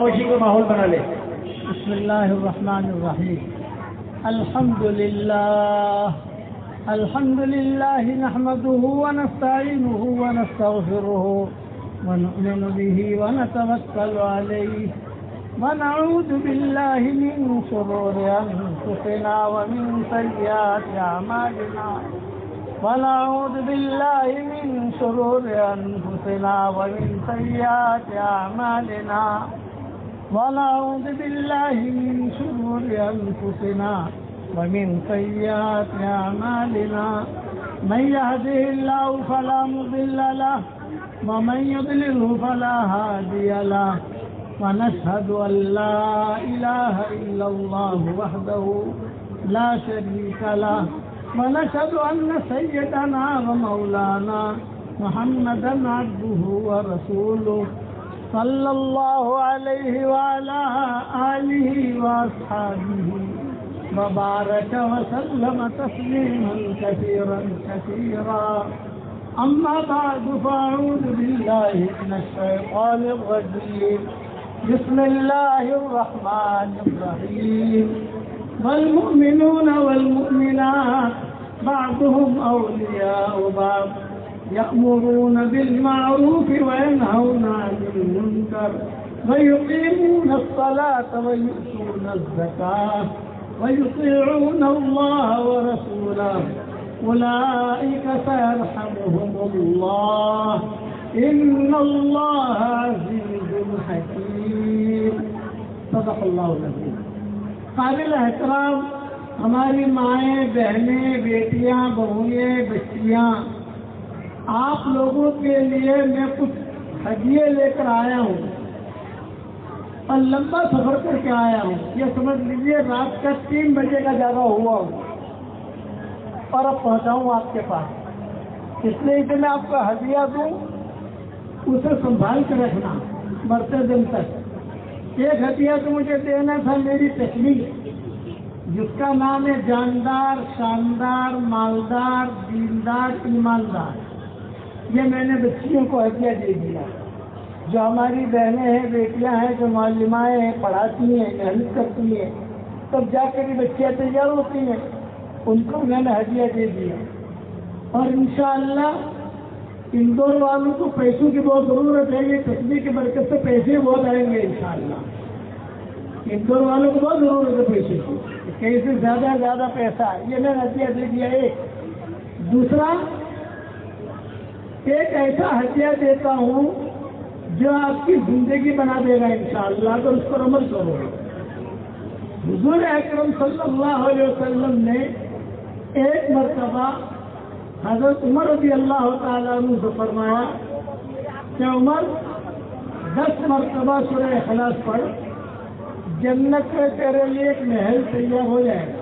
خوشی کا ماحول بنا لے۔ بسم اللہ الرحمن الرحیم الحمد للہ نحمده ونستعینه ونستغفره ونؤمن به ونتوکل علیہ ونعوذ باللہ من شرور انفسنا ومن سیئات اعمالنا ونعوذ باللہ من شرور انفسنا ومن سیئات اعمالنا ونعوذ باللہ من شرور انفسنا ومن سیئات اعمالنا من يهده الله فلا مضل له ومن يضلل فلا هادي له ونشهد ان لا اله الا الله وحده لا شريك له ونشهد ان سيدنا ومولانا محمدا عبده ورسوله صلى الله عليه وعلى آله وأصحابه وبارك وسلم تسليما كثيرا كثيرا أما بعد فأعوذ بالله من الشيطان الرجيم بسم الله الرحمن الرحيم والمؤمنون والمؤمنات بعضهم أولياء بعض يأمرون بالمعروف وينهون عن المنكر ويقيمون الصلاة ويؤتون الزكاة ويطيعون الله ورسوله أولئك سيرحمهم الله إن الله عزيز حكيم صدق الله العظيم. قابل احترام ہماری مائیں، بہنیں، بیٹیاں، بہوئیں، بچیاں، آپ لوگوں کے لیے میں کچھ ہدیے لے کر آیا ہوں اور لمبا سفر کر کے آیا ہوں. یہ سمجھ لیجیے رات کا 3 بجے کا جاگا ہوا ہوں اور اب پہنچاؤں آپ کے پاس. اس لیے کہ میں آپ کو ہدیہ دوں، اسے سنبھال کے رکھنا مرتے دن تک. ایک ہدیہ تو مجھے دینا تھا میری تکمیل، جس کا نام ہے جاندار، شاندار، مالدار، دیندار، ایماندار. یہ میں نے بچیوں کو ہدیہ دے دیا. جو ہماری بہنیں ہیں، بیٹیاں ہیں، جو معلمائیں ہیں، پڑھاتی ہیں، محنت کرتی ہیں، تب جا کر یہ بچیاں تیار ہوتی ہیں، ان کو میں نے ہدیہ دے دیا. اور انشاءاللہ اندور والوں کو پیسوں کی بہت ضرورت ہے. یہ تصویر کی برکت سے پیسے بہت آئیں گے انشاءاللہ. اندور والوں کو بہت ضرورت ہے پیسے کی، کہیں سے زیادہ پیسہ ہے. یہ میں نے ہدیہ دے دیا. ایک دوسرا، ایک ایسا ہدیہ دیتا ہوں جو آپ کی زندگی بنا دے گا انشاءاللہ اگر اس پر عمل کرو. حضور اکرم صلی اللہ علیہ وسلم نے ایک مرتبہ حضرت عمر رضی اللہ تعالیٰ عنہ سے فرمایا کہ عمر 10 مرتبہ سورہ اخلاص پڑھ، جنت میں تیرے لیے ایک محل تیار ہو جائے گا.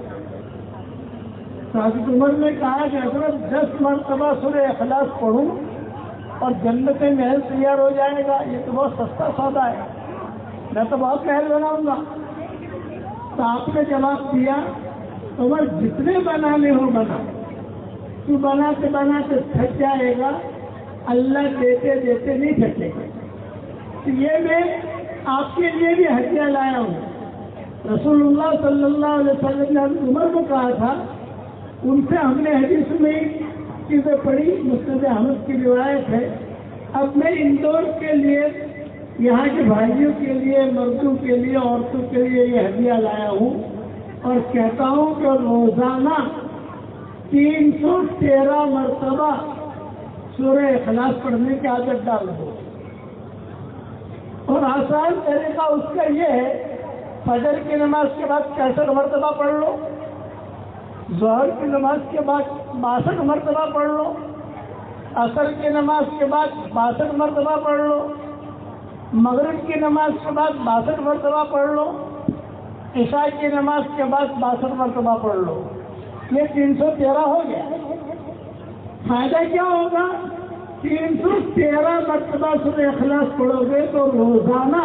تو حضرت عمر نے کہا کہ حضرت 10 مرتبہ سورہ اخلاص پڑھوں اور جنت میں محل تیار ہو جائے گا، یہ تو بہت سستا سودا ہے، میں تو بہت محل بناؤں گا. تو آپ نے جواب دیا عمر جتنے بنانے ہو بنا، تو بناتے تھک جائے گا، اللہ دیتے نہیں تھکے گا. تو یہ میں آپ کے لیے بھی ہدیہ لایا ہوں. رسول اللہ صلی اللہ علیہ وسلم نے حضرت عمر کو کہا تھا، ان سے ہم نے حدیث میں چیزیں پڑھی، مسند احمد کی روایت ہے. اب میں اندور کے لیے، یہاں کے بھائیوں کے لیے، مردوں کے لیے، عورتوں کے لیے یہ ہدیہ لایا ہوں اور کہتا ہوں کہ روزانہ 313 مرتبہ سورہ اخلاص پڑھنے کی عادت ڈال دو. اور آسان طریقہ اس کا یہ ہے، فجر کی نماز کے بعد 65 مرتبہ پڑھ لو، ظہر کی نماز کے بعد 62 مرتبہ پڑھ لو، عصر کی نماز کے بعد 62 مرتبہ پڑھ لو، مغرب کی نماز کے بعد 62 مرتبہ پڑھ لو، عشاء کی نماز کے بعد 62 مرتبہ پڑھ لو. یہ 313 ہو گیا. فائدہ کیا ہوگا؟ 313 مرتبہ سورہ اخلاص پڑھو گے تو روزانہ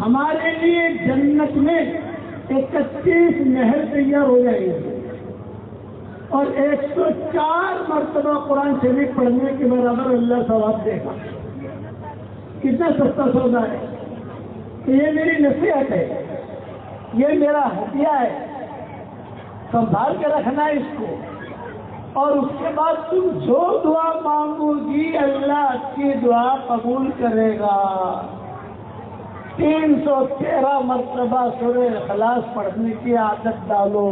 ہمارے لیے جنت میں 31 محل تیار ہو جائیں گے. اور 104 مرتبہ قرآن شریف پڑھنے کے برابر اللہ ثواب دے گا. کتنا سستا سودا ہے. یہ میری نصیحت ہے، یہ میرا ہدیہ ہے، سنبھال کے رکھنا ہے اس کو، اور اس کے بعد تم جو دعا مانگو گی اللہ کی دعا قبول کرے گا۔ 313 مرتبہ سورہ اخلاص پڑھنے کی عادت ڈالو۔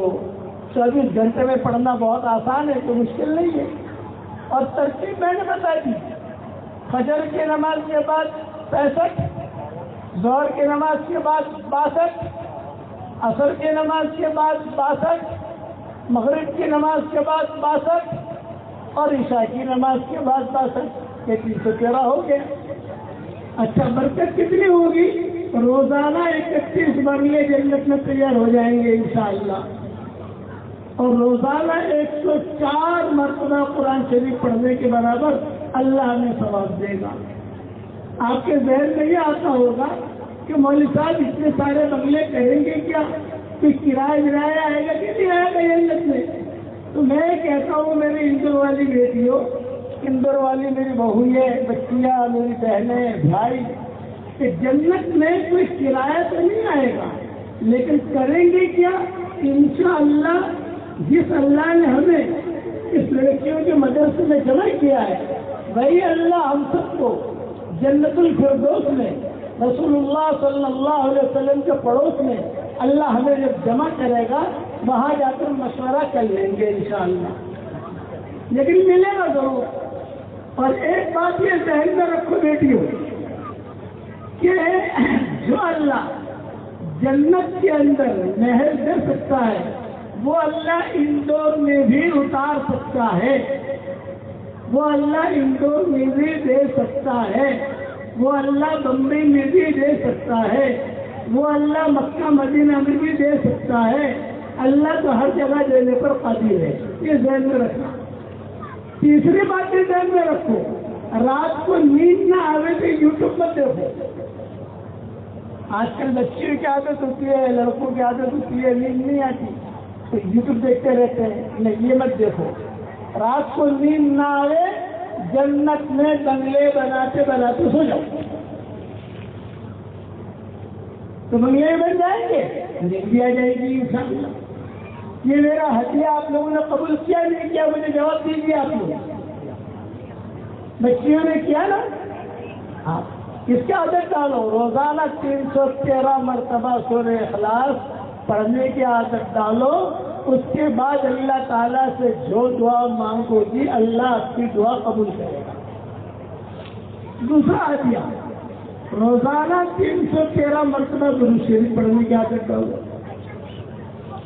24 گھنٹے میں پڑھنا بہت آسان ہے، تو مشکل نہیں ہے، اور ترتیب میں نے بتا دی۔ فجر کی نماز کے بعد 65، ظہر کی نماز کے بعد 62، عصر کی نماز کے بعد 62، مغرب کی نماز کے بعد 62، اور عشاء کی نماز کے بعد 62۔ یہ 313 ہو گیا۔ اچھا، برکت کتنی ہوگی؟ روزانہ 31 بنگلے جنت میں تیار ہو جائیں گے انشاءاللہ، اور روزانہ 104 مرتبہ قرآن شریف پڑھنے کے برابر اللہ ہمیں ثواب دے گا۔ آپ کے ذہن میں یہ آتا ہوگا کہ مولوی صاحب اتنے سارے بنگلے کریں گے کیا؟ کوئی کرایہ آئے گا کہ نہیں آئے گا جنت میں؟ تو میں کہتا ہوں میری اندور والی بیٹیوں، اندور والی میری بہوئیں، بچیاں، میری بہنیں، بھائی، کہ جنت میں کوئی کرایہ تو نہیں آئے گا، لیکن کریں گے کیا؟ انشاءاللہ جس اللہ نے ہمیں اس لڑکیوں کے مدرسے میں جمع کیا ہے، وہی اللہ ہم سب کو جنت الفردوس میں رسول اللہ صلی اللہ علیہ وسلم کے پڑوس میں اللہ ہمیں جب جمع کرے گا، وہاں جا کر مشورہ کر لیں گے انشاءاللہ، لیکن ملے گا ضرور۔ اور ایک بات یہ ذہن میں رکھو بیٹیوں کہ جو اللہ جنت کے اندر نہر دے سکتا ہے، وہ اللہ اندور میں بھی اتار سکتا ہے، وہ اللہ اندور میں بھی دے سکتا ہے، وہ اللہ بمبئی میں بھی دے سکتا ہے، وہ اللہ مکہ مدینہ میں بھی دے سکتا ہے۔ اللہ تو ہر جگہ دینے پر قادر ہے، یہ ذہن میں رکھنا۔ تیسری بات یہ ذہن میں رکھو، رات کو نیند نہ آئے تو یوٹیوب پر دیکھو۔ آج کل بچیوں کی عادت ہوتی ہے، لڑکوں کی عادت ہوتی ہے، نیند نہیں آتی تو یوٹیوب دیکھتے رہتے ہیں۔ نہیں، یہ مت دیکھو۔ رات کو نیند نہ آئے، جنت میں بنگلے بناتے بناتے سو جاؤ، تو بنگلے بن جائیں گے، نیند بھی آ جائے گی انشاءاللہ۔ یہ میرا ہدیہ آپ لوگوں نے قبول کیا نہیں کیا؟ مجھے جواب دیجیے آپ لوگ۔ بچیوں نے کیا نا؟ ہاں، اس کی عادت ڈالو، روزانہ 313 مرتبہ سورہ اخلاص پڑھنے کی عادت ڈالو۔ اس کے بعد اللہ تعالیٰ سے جو دعا مانگو گی اللہ آپ کی دعا قبول کرے گا۔ دوسرا ہدیہ، روزانہ 313 مرتبہ درود شریف پڑھنے کی عادت ڈالو۔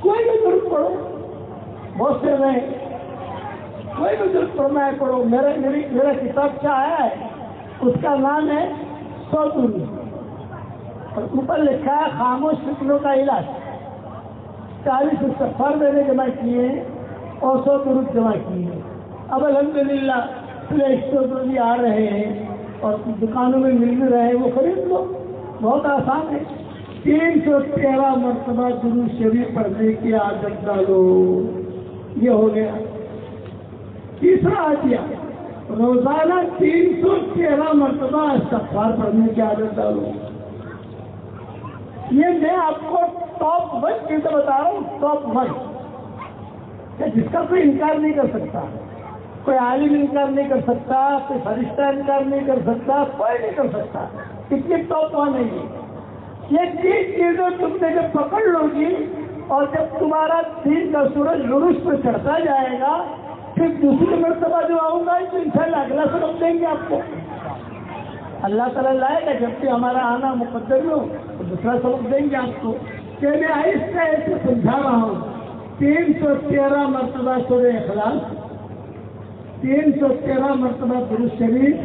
کوئی بھی درود پڑھو، بہت سے میں کوئی بھی درود پڑھنا ہے پڑھو۔ میرا کتاب کیا ہے، اس کا نام ہے 100 درود، اور اوپر لکھا ہے خاموش فکروں کا علاج۔ 40 استغفار میں نے جمع کیے ہیں اور 100 درود جمع کیے ہیں۔ اب الحمدللہ پلے اسٹور بھی آ رہے ہیں اور دکانوں میں مل بھی رہے ہیں، وہ خرید لو، بہت آسان ہے۔ 313 مرتبہ درود شریف پڑھنے کی عادت ڈالو۔ یہ ہو گیا تیسرا ہدیہ، روزانہ 313 مرتبہ استغفار پڑھنے کی عادت ڈالو۔ یہ میں آپ کو ٹاپ 1 چیز بتا رہا ہوں، ٹاپ 1 جس کا کوئی انکار نہیں کر سکتا، کوئی عالم انکار نہیں کر سکتا، کوئی فرشتہ انکار نہیں کر سکتا، کوئی نہیں کر سکتا۔ اتنی ٹاپ 1 ہے یہ 3 چیزیں تم نے جب پکڑ لو گی، اور جب تمہارا دین کا سورج عروج پہ چڑھتا جائے گا، پھر دوسری مرتبہ جو آؤں گا تو انشاءاللہ اگلا سبق دیں گے آپ کو۔ اللہ تعالیٰ لائے گا جب کہ ہمارا آنا مقدر ہو تو دوسرا سبق دیں گے آپ کو، کہ میں آہستہ ایسے سمجھا رہا ہوں۔ 313 مرتبہ سورہ اخلاص، 313 مرتبہ درود شریف،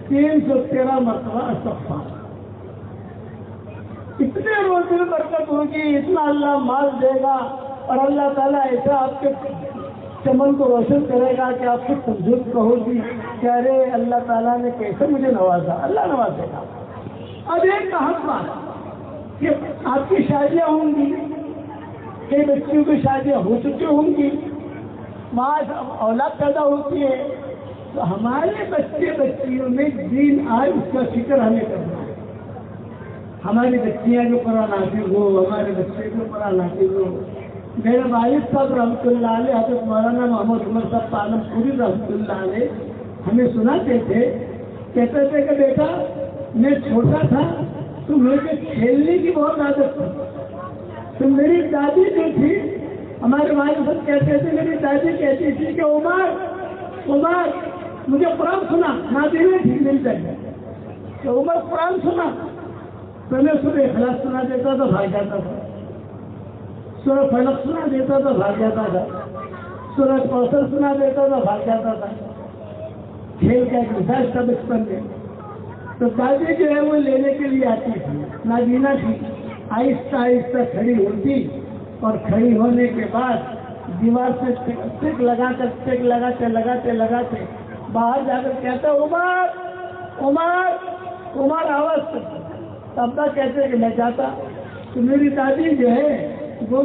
313 مرتبہ استغفار۔ اتنے روز میں برکت ہوگی، اتنا اللہ مال دے گا، اور اللہ تعالیٰ ایسا آپ کے چمن کو روشن کرے گا کہ آپ خود سمجھو کہو گی کہ ارے اللہ تعالیٰ نے کیسے مجھے نوازا۔ اللہ نوازے گا۔ اب ایک اہم بات کہ آپ کی شادیاں ہوں گی، کئی بچیوں کی شادیاں ہو چکی ہوں گی، وہاں اولاد پیدا ہوتی ہے، تو ہمارے بچے بچیوں میں دین آئے اس کا فکر ہمیں کرنا ہے۔ ہماری بچیاں جو قرآن حافظ ہو، ہمارے بچے جو قرآن حافظ ہو. میرے والد صاحب رحمۃ اللہ علیہ حضرت مولانا محمد عمر صاحب پالم پوری رحمۃ اللہ علیہ ہمیں سناتے تھے، کہتے تھے کہ بیٹا میں چھوٹا تھا تو مجھے کھیلنے کی بہت عادت تھی. تو میری دادی جو تھی، ہمارے والد صاحب کہتے تھے، میری دادی کہتی تھی کہ عمر مجھے قرآن سنا. نادری تھی مل جائے کہ عمر قرآن سنا. تو میں صبح اخلاص سنا دیتا تھا، بھاگ جاتا تھا. سورہ فلق سنا دیتا تھا، بھاگ جاتا تھا. سورہ کوثر سنا دیتا تھا، بھاگ جاتا تھا. کھیل کا ایک مزاج تھا بچپن میں. تو دادی جو ہے وہ لینے کے لیے آتی تھی. نابینا تھی، آہستہ آہستہ کھڑی ہوتی اور کھڑی ہونے کے بعد دیوار سے ٹک لگا کر ٹک لگاتے باہر جا کر کہتا عمر آواز کرتا. ابا کہتے کہ میں جاتا. تو میری دادی جو ہے وہ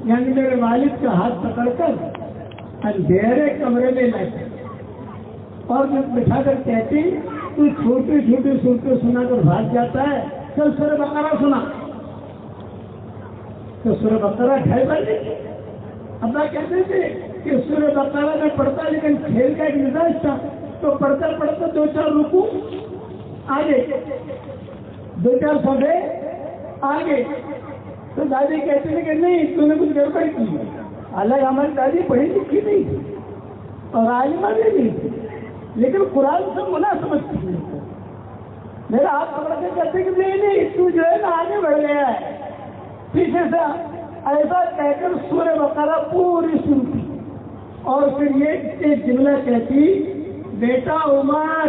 یعنی میرے والد کا ہاتھ پکڑ کر اندھیرے کمرے میں لاتے اور بٹھا کر کہتی تو چھوٹی چھوٹی صورتیں سنا کر بھاگ جاتا ہے، چل سورہ بقرہ سنا. تو سورہ بقرہ ڈھائی بجے ابا کہتے تھے کہ سورہ بقرہ میں پڑھتا، لیکن کھیل کا ایک مزاج تھا تو پڑھتا 2-4 رکوع آگے، 2-4 صفحے آگے. تو دادی کہتے ہیں کہ نہیں تو نے کچھ گڑبڑ کی. حالانکہ ہماری دادی پڑھی لکھی نہیں تھی اور عالمہ بھی نہیں تھی، لیکن قرآن سے مناسبت تھی. میرا ہاتھ پکڑ کے کہتے کہ نہیں تو جو ہے نا آگے بڑھ گیا ہے. پیچھے سے ایسا کہہ کر سورہ بقرہ پوری سنتی اور پھر یہ ایک جملہ کہتی، بیٹا عمر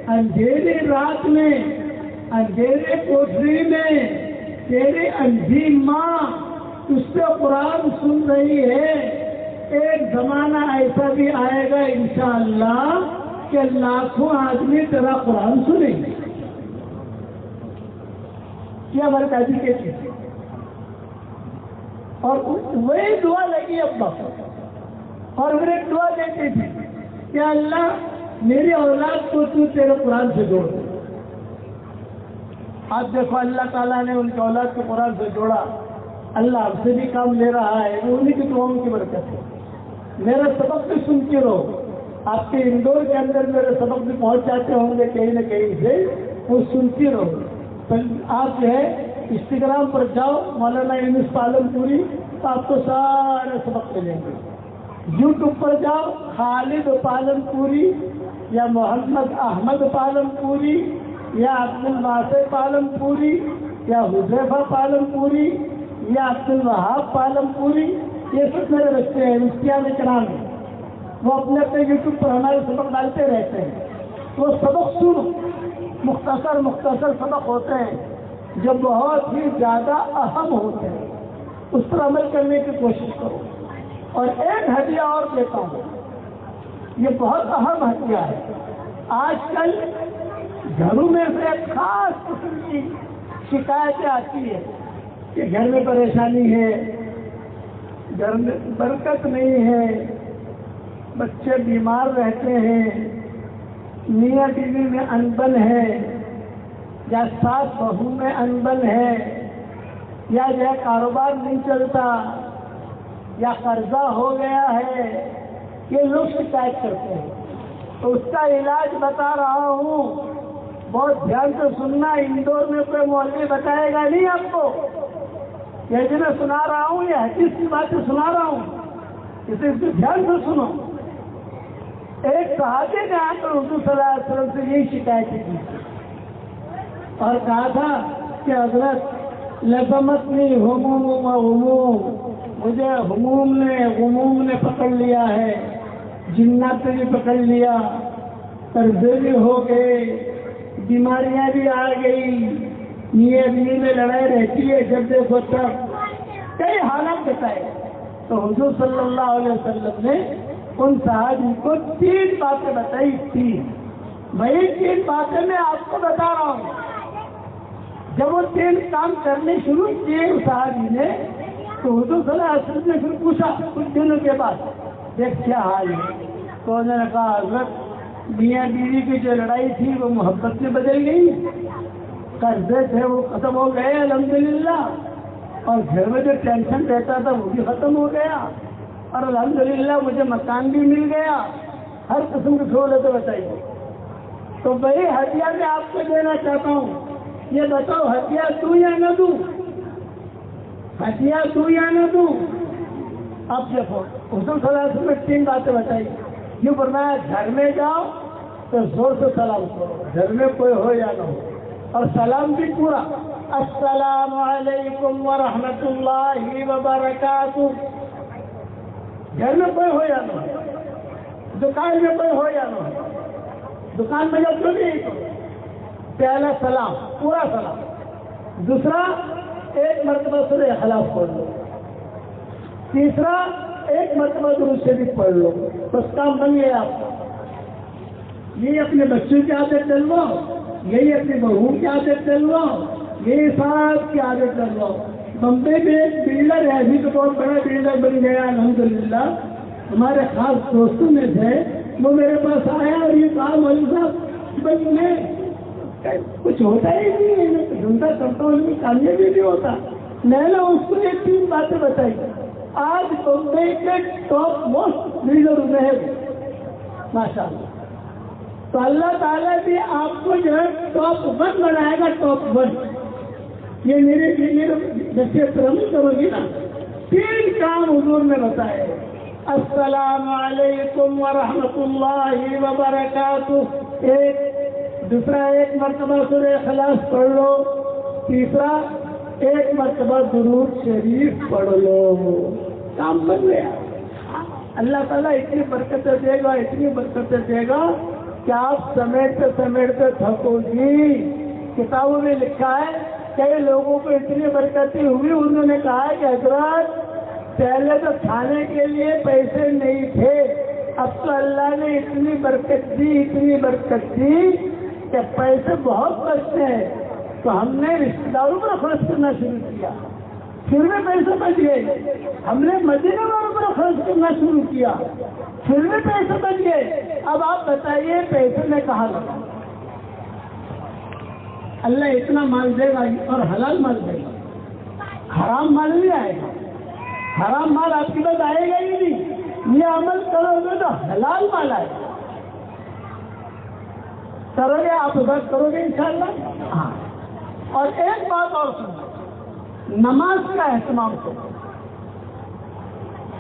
اندھیرے رات میں اندھیرے کوٹری میں تیری اندھی ماں اس سے قرآن سن رہی ہے. ایک زمانہ ایسا بھی آئے گا انشاءاللہ کہ لاکھوں آدمی تیرا قرآن سنیں گے. یہ ہمارے دادی کہتی تھی اور وہی دعا لگی ابا اور پھر ایک دعا دیتی تھی کہ اللہ میری اولاد کو تو تیرے قرآن سے جوڑ. آپ دیکھو اللہ تعالیٰ نے ان کی اولاد کو قرآن سے جوڑا. اللہ ہم سے بھی کام لے رہا ہے، وہ انہیں کی دعاؤں کی برکت ہے. میرا سبق بھی سنتے رہو. آپ کے اندور کے اندر میرے سبق بھی پہنچ جاتے ہوں گے کہیں نہ کہیں سے، وہ سنتی رہو. آپ جو ہے انسٹاگرام پر جاؤ مولانا یونس پالم پوری تو آپ کو سارے سبق ملیں گے. یوٹیوب پر جاؤ خالد پالم پوری یا محمد احمد پالم پوری یا عبد الواسع پالم پوری یا حذیفہ پالم پوری یا عبد الوہاب پالم پوری، یہ سب میرے بچے ہیں مفتیان کرام ہیں. وہ اپنے یوٹیوب پر ہمارے سبق ڈالتے رہتے ہیں. وہ سبق سنو، مختصر سبق ہوتے ہیں جو بہت ہی زیادہ اہم ہوتے ہیں. اس پر عمل کرنے کی کوشش کرو. اور ایک ہدیہ اور دیتا ہوں، یہ بہت اہم ہدیہ ہے. آج کل گھروں میں سے ایک خاص قسم کی شکایتیں آتی ہے کہ گھر میں پریشانی ہے، گھر میں برکت نہیں ہے، بچے بیمار رہتے ہیں، میاں بیوی میں انبن ہے، یا ساس بہو میں انبن ہے، یا جو ہے کاروبار نہیں چلتا، یا قرضہ ہو گیا ہے. یہ لوگ شکایت کرتے ہیں. تو اس کا علاج بتا رہا ہوں، بہت دھیان سے سننا. اندور میں کوئی مولوی بتائے گا نہیں آپ کو. یہ جو میں سنا رہا ہوں یہ حدیث کی باتیں سنا رہا ہوں، اسے دھیان سے سنو. ایک صحابی نے آ کر حضور صلی اللہ علیہ وسلم سے یہی شکایت کی اور کہا تھا کہ حضرت لزمتنی ہموم و غموم، مجھے غموم نے پکڑ لیا ہے، جنات نے بھی پکڑ لیا، قرضے بھی ہو گئے، بیماریاں بھی آ گئی، میاں بیوی میں لڑائی رہتی ہے جب دیکھو تب، کئی حالات بتائے. تو حضور صلی اللہ علیہ وسلم نے ان صحابی کو 3 باتیں بتائی. 3 وہی 3 باتیں میں آپ کو بتا رہا ہوں. جب وہ 3 کام کرنے شروع کیے اس صحابی نے تو حضور صلی اللہ علیہ وسلم نے پھر پوچھا کچھ دنوں کے بعد دیکھ کیا حال ہے. تو انہوں نے کہا حضرت میاں بیوی کی جو لڑائی تھی وہ محبت میں بدل گئی، قرضے تھے وہ ختم ہو گئے الحمدللہ، اور گھر میں جو ٹینشن رہتا تھا وہ بھی ختم ہو گیا، اور الحمدللہ مجھے مکان بھی مل گیا، ہر قسم کی سہولتیں بتائیے۔ تو بھائی ہدیہ میں آپ کو دینا چاہتا ہوں، یہ بتاؤ ہدیہ دوں یا نہ دوں؟ ہدیہ دوں یا نہ دوں؟ اب دیکھو حضور صلی اللہ علیہ وسلم نے 3 باتیں بتائی۔ یوں فرمایا گھر میں جاؤ تو زور سے سلام کرو، گھر میں کوئی ہو یا نہ ہو، اور سلام بھی پورا، السلام علیکم ورحمۃ اللہ وبرکاتہ۔ گھر میں کوئی ہو یا نہ ہو، دکان میں کوئی ہو یا نہ ہو، دکان میں جب بھی پہلا سلام، پورا سلام۔ دوسرا، ایک مرتبہ سورہ اخلاص پڑھ لو۔ تیسرا، ایک مرتبہ درود شریف پڑھ لو، بس کام بن گیا آپ کا۔ یہی اپنے بچوں کی عادت ڈلواؤ، یہی اپنی بہو کی عادت ڈلواؤ، یہی صاحب کی عادت ڈلواؤ۔ بمبئی میں ایک بلڈر ہے، ابھی تو بہت بڑا بلڈر بن گیا الحمدللہ، ہمارے خاص دوستوں میں سے، وہ میرے پاس آیا اور یہ کہا مولوی صاحب بھائی میں کچھ ہوتا ہی نہیں ہے، میں ڈھونڈتا کرتا ہوں، میں کامیابی نہیں ہوتا۔ میں نے اس کو یہ 3 باتیں بتائی۔ آج بمبئی کے ٹاپ موسٹ بلڈر رہے ماشاء اللہ۔ تو اللہ تعالیٰ بھی آپ کو جو ہے ٹاپ 1 بنائے گا، ٹاپ 1۔ یہ میرے بچے عمل کرو گی نا۔ 3 کام حضور نے بتائے، السلام علیکم ورحمۃ اللہ وبرکاتہ، دوسرا ایک مرتبہ سورہ اخلاص پڑھ لو، تیسرا ایک مرتبہ درود شریف پڑھ لو، کام بن گیا۔ اللہ تعالیٰ اتنی برکتیں دے گا، اتنی برکتیں دے گا کہ آپ سمیٹتے سمیٹتے تھکو گی۔ کتابوں میں لکھا ہے کئی لوگوں کو اتنی برکتیں ہوئی، انہوں نے کہا کہ حضرت پہلے تو کھانے کے لیے پیسے نہیں تھے، اب تو اللہ نے اتنی برکت دی، اتنی برکت دی کہ پیسے بہت بچتے ہیں، تو ہم نے رشتے داروں پر خرچ کرنا شروع کیا، پھر بھی پیسے بچ گئے۔ ہم نے مدینے والوں پر خرچ کرنا شروع کیا، پھر بھی پیسے بچ گئے۔ اب آپ بتائیے پیسے میں کہاں لگا؟ اللہ اتنا مال دے گا اور حلال مال دے گا، حرام مال نہیں آئے گا۔ حرام مال آپ کے پاس آئے گا ہی نہیں، یہ عمل کرو گے تو حلال مال آئے گا۔ کرو گے آپ عبادت کرو گے انشاءاللہ؟ ہاں۔ اور ایک بات اور سنو، نماز کا اہتمام کرو،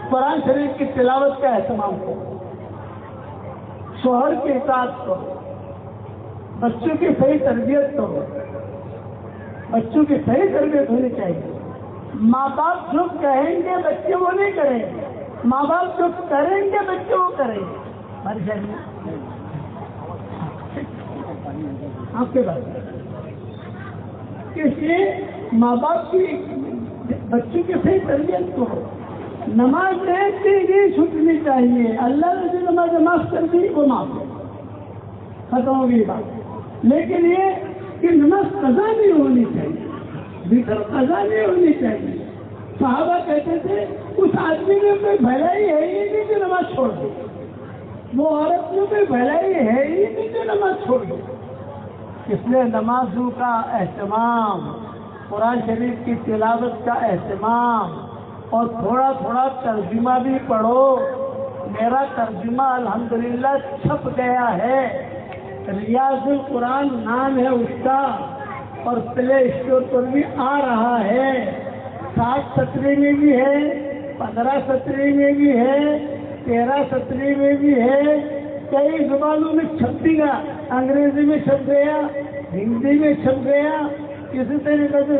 قرآن شریف کی تلاوت کا اہتمام کرو، شوہر کی اطاعت کرو، بچوں کی صحیح تربیت کرو، بچوں کی صحیح تربیت ہونی چاہیے۔ ماں باپ جو کہیں گے بچے وہ نہیں کریں گے، ماں باپ جو کریں گے بچے وہ کریں گے۔ ہماری شہر آپ کے بات اس لیے ماں باپ کی بچوں کی صحیح تربیت کرو۔ نماز ایک دن ہی چھوٹنی چاہیے، اللہ نے جو نماز معاف کر دی وہ معاف ہے، ختم ہو گئی بات۔ لیکن یہ کہ نماز قضا نہیں ہونی چاہیے، قضا نہیں ہونی چاہیے۔ صحابہ کہتے تھے اس آدمی میں کوئی بھلائی ہے ہی نہیں جو نماز چھوڑ دے، وہ عورت میں کوئی بھلائی ہے ہی نہیں جو نماز چھوڑ دے۔ اس لیے نمازوں کا اہتمام، قرآن شریف کی تلاوت کا اہتمام، اور تھوڑا تھوڑا ترجمہ بھی پڑھو۔ میرا ترجمہ الحمدللہ چھپ گیا ہے، ریاض القرآن نام ہے اس کا، اور پلے اسٹور پر بھی آ رہا ہے، 60 سطری میں بھی ہے، 15 سطری میں بھی ہے، 13 سطری میں بھی ہے، کئی زبانوں میں چھپ بھی گیا، انگریزی میں چھپ گیا، ہندی میں چھپ گیا، کسی طریقے سے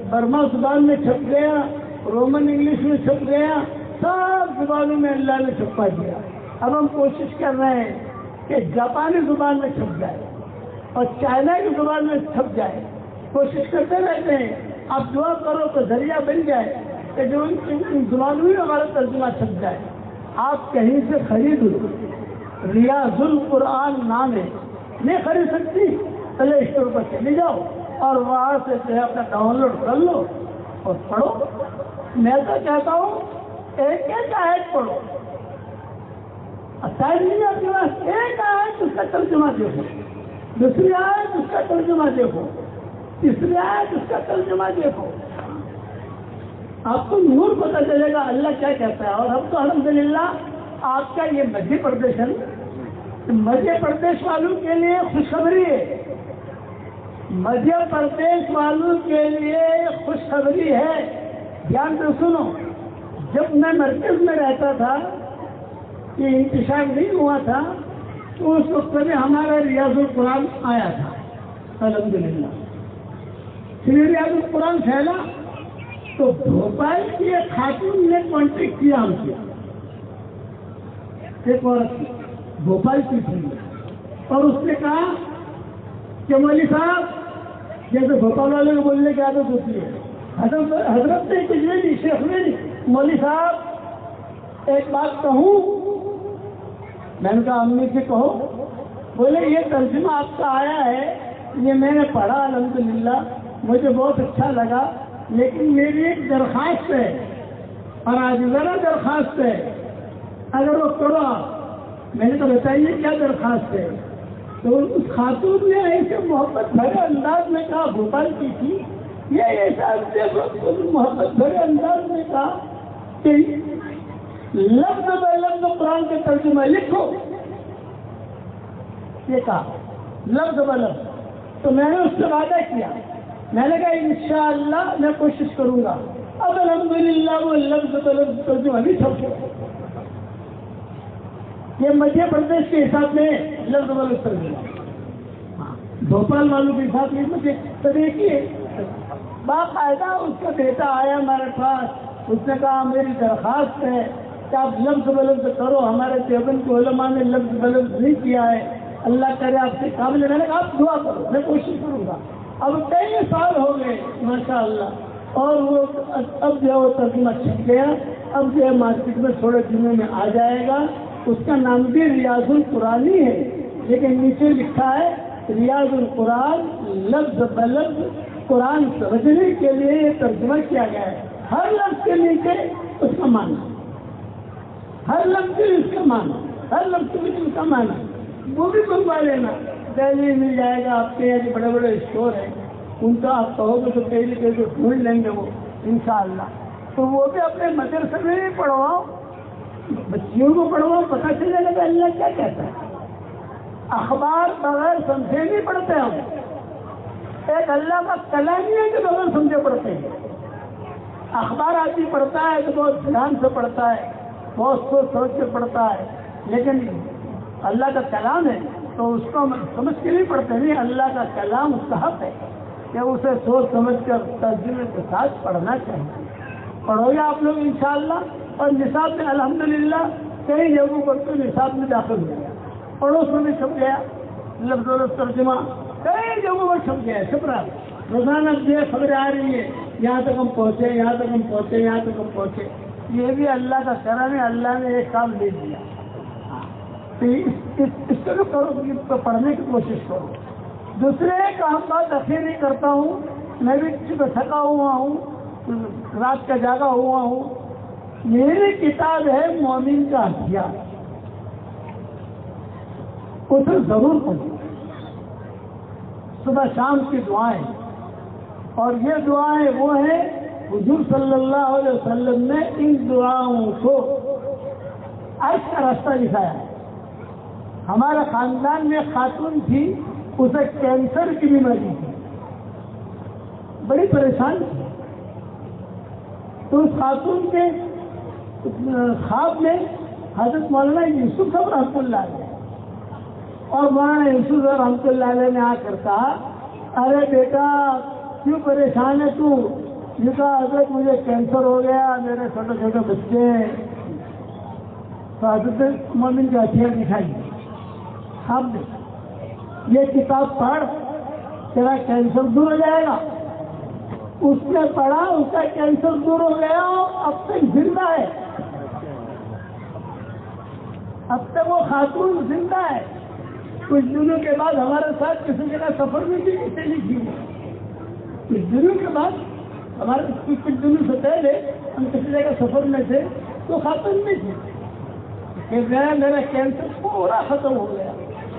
برما زبان میں چھپ گیا، رومن انگلش میں چھپ گیا، سب زبانوں میں اللہ نے چھپا دیا۔ اب ہم کوشش کر رہے ہیں کہ جاپانی زبان میں چھپ جائے اور چائنا کی زبان میں چھپ جائے، کوشش کرتے رہتے ہیں۔ آپ دعا کرو تو ذریعہ بن جائے کہ جو ان زبانوں میں ہمارا ترجمہ چھپ جائے۔ آپ کہیں سے خرید لو، ریاض القرآن نام ہے، نہیں خرید سکتی پلے اسٹور پر چلے جاؤ اور وہاں سے جو ہے اپنا ڈاؤن لوڈ کر لو اور پڑھو۔ میں تو کہتا ہوں ایک ایک آیت پڑھو، تعلیم میں آپ کے پاس ایک آیت اس کا ترجمہ دیکھو، دوسری آیت اس کا ترجمہ دیکھو، تیسری آیت اس کا ترجمہ دیکھو، آپ کو نور پتہ چلے گا اللہ کیا کہتا ہے۔ اور ہم تو الحمدللہ آپ کا یہ مدھیہ پردیش ہے، مدھیہ پردیش والوں کے لیے خوشخبری ہے، مدھیہ پردیش والوں کے لیے خوشخبری ہے۔ دھیان سے سنو، جب میں مرکز میں رہتا تھا، یہ انتشار نہیں ہوا تھا، تو اس وقت میں ہمارا ریاض القرآن آیا تھا الحمدللہ۔ پھر ریاض القرآن پھیلا تو بھوپال کی ایک خاتون نے کانٹیکٹ کیا ہم سے، ایک عورت بھوپال کی تھی، اور اس نے کہا کہ مولوی صاحب، جیسے بھوپال والے کو بولنے کی عادت ہوتی ہے، حضرت نے کچھ بھی نہیں، شیخ نے نہیں، مولوی صاحب ایک بات کہوں؟ میں نے کہا امی سے کہو۔ بولے یہ ترجمہ آپ کا آیا ہے، یہ میں نے پڑھا الحمدللہ، مجھے بہت اچھا لگا، لیکن میری ایک درخواست ہے، اور آج ذرا درخواست ہے، اگر وہ کرو آپ۔ میں نے کہا بتائیے کیا درخواست ہے؟ تو اس خاتون نے ایسے محبت بھرے انداز میں کہا، بھوپال کی تھی، یہ ایسا محبت بھرے انداز میں کہا کہ لفظ بے لفظ قرآن کے ترجمہ لکھو، یہ کہا لفظ بے لفظ۔ تو میں نے اس سے وعدہ کیا، میں نے کہا انشاءاللہ میں کوشش کروں گا۔ اب الحمدللہ وہ لفظ بے لفظ ترجمہ بھی چھپ گیا۔ یہ مدھیہ پردیش کے حساب میں لفظ بے لفظ ترجمہ، بھوپال والوں کے حساب میں مجھے تو دیکھیے، باقاعدہ اس کا بیٹا آیا ہمارے پاس، اس نے کہا میری درخواست ہے کہ آپ لفظ بے لفظ کرو، ہمارے دیوبند کے علماء نے لفظ بے لفظ نہیں کیا ہے، اللہ کرے آپ سے قابل۔ میں نے کہا آپ دعا کرو، میں کوشش کروں گا۔ اب کئی سال ہو گئے ماشاءاللہ، اور وہ اب جو وہ ترجمہ چھپ گیا، اب جو ہے مارکیٹ میں تھوڑے دنوں میں آ جائے گا۔ اس کا نام بھی ریاض القرآن ہی ہے، لیکن نیچے لکھا ہے ریاض القرآن، لفظ بے لفظ قرآن سمجھنے کے لیے یہ ترجمہ کیا گیا ہے۔ ہر لفظ کے نیچے اس کا معنی، ہر لفظ کے اس کا معنی، ہر لفظ کے نیچے اس کا معنی، وہ بھی بنوا لینا۔ دہلی میں مل جائے گا، آپ کے یہاں جو بڑے بڑے اسٹور ہیں ان کا آپ کہو گے تو کہیں کہیں تو ڈھونڈ لیں گے وہ انشاءاللہ۔ تو وہ بھی اپنے مدرسے میں بھی پڑھواؤ، بچیوں کو پڑھواؤ، پتہ چلے گا کہ اللہ کیا کہتا ہے۔ اخبار بغیر سمجھے نہیں پڑھتے ہم، ایک اللہ کا کلام ہی ہے کہ بغیر سمجھے پڑھتے ہیں۔ اخبار آدمی پڑھتا ہے تو بہت دھیان سے پڑھتا ہے، بہت سوچ سمجھ کے پڑھتا ہے، لیکن اللہ کا کلام ہے تو اس کو سمجھ کے نہیں پڑھتے۔ نہیں، اللہ کا کلام اس کا حق ہے کہ اسے سوچ سمجھ کر ترجمے کے ساتھ پڑھنا چاہیے۔ پڑھو گے آپ لوگ انشاءاللہ، اور نصاب میں الحمدللہ کئی جگہوں پر تو نصاب میں داخل ہو گیا، پڑوس میں بھی چھپ گیا لفظ و لفظ ترجمہ، کئی جگہوں پر چھپ گیا، چھپ رہا۔ روزانہ جو خبریں آ رہی ہیں، یہاں تک ہم پہنچے، یہاں تک ہم پہنچے، یہاں تک ہم پہنچے۔ یہ بھی اللہ کا کرم ہے، اللہ نے ایک کام دے دیا۔ تو اس کو جو کرو، پڑھنے کی کوشش کرو۔ دوسرے کام بات اخیری کرتا ہوں، میں بھی تھکا ہوا ہوں، رات کا جاگا ہوا ہوں۔ میری کتاب ہے مومن کا ہتھیار، اسے ضرور پڑھیں، صبح شام کی دعائیں، اور یہ دعائیں وہ ہیں حضور صلی اللہ علیہ وسلم نے ان دعاؤں کو عرش کا راستہ دکھایا ہے۔ ہمارے خاندان میں خاتون تھی، اسے کینسر کی بیماری تھی، بڑی پریشان تھی، تو اس خاتون کے خواب میں حضرت مولانا یوسف صاحب رحمۃ اللہ علیہ اور مولانا یوسف صاحب رحمۃ اللہ علیہ نے آ کر کہا، ارے بیٹا کیوں پریشان ہے تو؟ یہ کہا حضرت مجھے کینسر ہو گیا، میرے چھوٹے چھوٹے بچے ہیں۔ تو حضرت مومن کا ہتھیار دکھائی، اب یہ کتاب پڑھ، تیرا کینسر دور ہو جائے گا۔ اس نے پڑھا، اس کا کینسر دور ہو گیا، اب تک زندہ ہے، اب تک وہ خاتون زندہ ہے۔ کچھ دنوں کے بعد ہمارے ساتھ کسی جگہ سفر میں بھی چلی تھی، کچھ دنوں کے بعد ہمارے کچھ دنوں سے پہلے ہم کسی جگہ سفر میں تھے تو خاتون میں تھی، کہ میرا کینسر پورا ختم ہو گیا.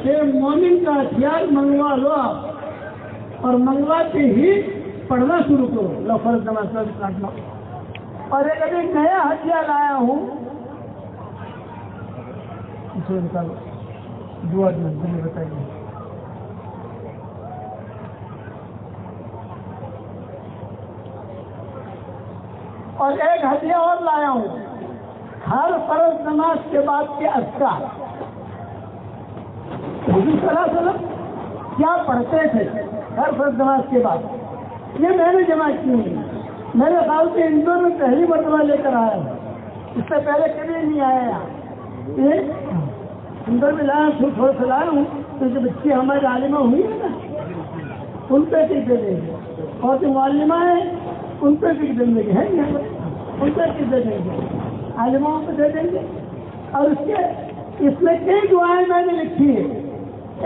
کہ مومن کا ہتھیار منگوا لو آپ، اور منگواتے ہی پڑھنا شروع کرو. لو فرض نماز کاٹنا. اور ایک ابھی نیا ہتھیار لایا ہوں، اسے نکالو. دعا میں بتائیے. اور ایک ہدیہ اور لایا ہوں، ہر فرض نماز کے بعد کے اذکار. حضور صلی اللہ علیہ وسلم کیا پڑھتے تھے ہر فرض نماز کے بعد، یہ میں نے جمع کی ہوئی. میرے خیال سے اندور میں پہلی مرتبہ لے کر آیا ہوں، اس سے پہلے کبھی نہیں آیا. یہ اندور میں لایا ہوں، تھوڑا سا لایا ہوں کیونکہ بچی ہماری عالمہ ہوئی ہے نا، ان پہ ٹک دے دیں گے. اور جو معلمہ ہیں ان پہ ٹک دیں گے، ہے نا، ان پہ ٹک دے دیں گے، عالماؤں پہ دے دیں گے. اور اس میں کئی دعائیں میں نے لکھی ہے.